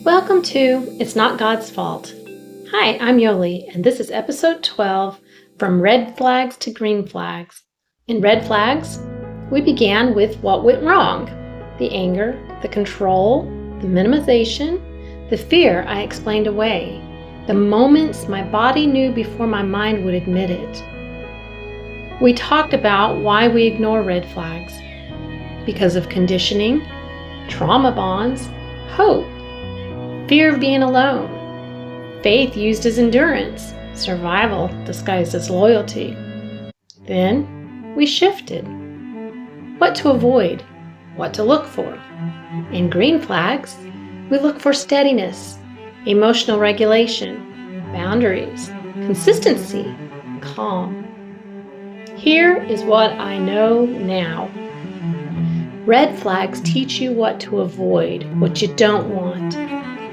Welcome to It's Not God's Fault. Hi, I'm Yoli, and this is episode 12, From Red Flags to Green Flags. In Red Flags, we began with what went wrong: the anger, the control, the minimization, the fear I explained away, the moments my body knew before my mind would admit it. We talked about why we ignore red flags: because of conditioning, trauma bonds, hope, fear of being alone, faith used as endurance, survival disguised as loyalty. Then we shifted. What to avoid, what to look for. In green flags, we look for steadiness, emotional regulation, boundaries, consistency, calm. Here is what I know now. Red flags teach you what to avoid, what you don't want.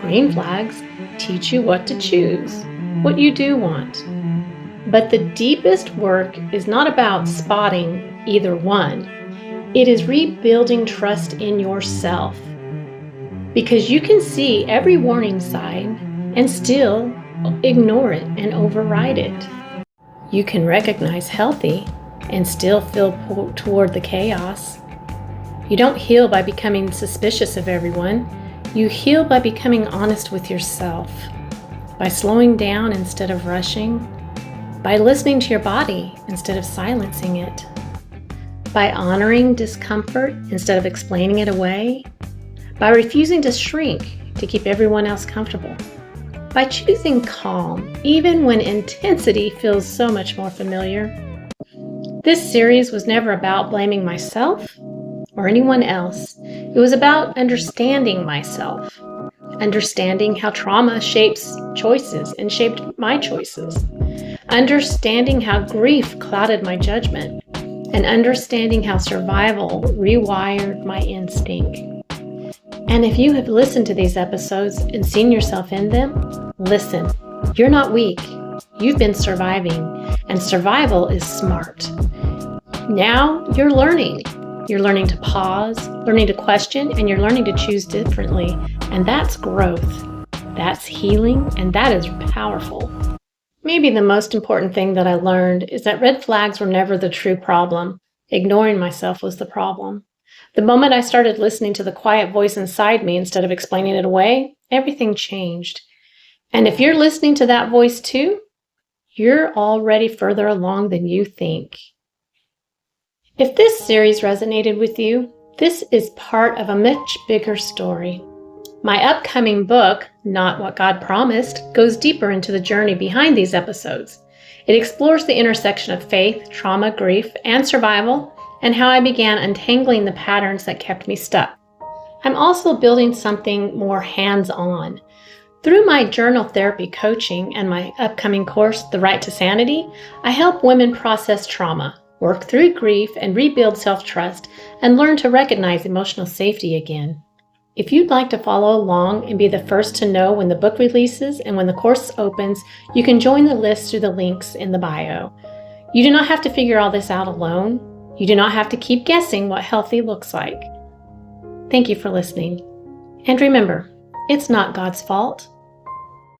Green flags teach you what to choose, what you do want. But the deepest work is not about spotting either one. It is rebuilding trust in yourself. Because you can see every warning sign and still ignore it and override it. You can recognize healthy and still feel pulled toward the chaos. You don't heal by becoming suspicious of everyone. You heal by becoming honest with yourself, by slowing down instead of rushing, by listening to your body instead of silencing it, by honoring discomfort instead of explaining it away, by refusing to shrink to keep everyone else comfortable, by choosing calm even when intensity feels so much more familiar. This series was never about blaming myself or anyone else. It was about understanding myself, understanding how trauma shapes choices and shaped my choices, understanding how grief clouded my judgment, and understanding how survival rewired my instinct. And if you have listened to these episodes and seen yourself in them, listen, you're not weak. You've been surviving, and survival is smart. Now you're learning. You're learning to pause, learning to question, and you're learning to choose differently. And that's growth. That's healing, and that is powerful. Maybe the most important thing that I learned is that red flags were never the true problem. Ignoring myself was the problem. The moment I started listening to the quiet voice inside me instead of explaining it away, everything changed. And if you're listening to that voice too, you're already further along than you think. If this series resonated with you, this is part of a much bigger story. My upcoming book, Not What God Promised, goes deeper into the journey behind these episodes. It explores the intersection of faith, trauma, grief, and survival, and how I began untangling the patterns that kept me stuck. I'm also building something more hands-on. Through my journal therapy coaching and my upcoming course, The Right to Sanity, I help women process trauma, work through grief, and rebuild self-trust, and learn to recognize emotional safety again. If you'd like to follow along and be the first to know when the book releases and when the course opens, you can join the list through the links in the bio. You do not have to figure all this out alone. You do not have to keep guessing what healthy looks like. Thank you for listening. And remember, it's not God's fault.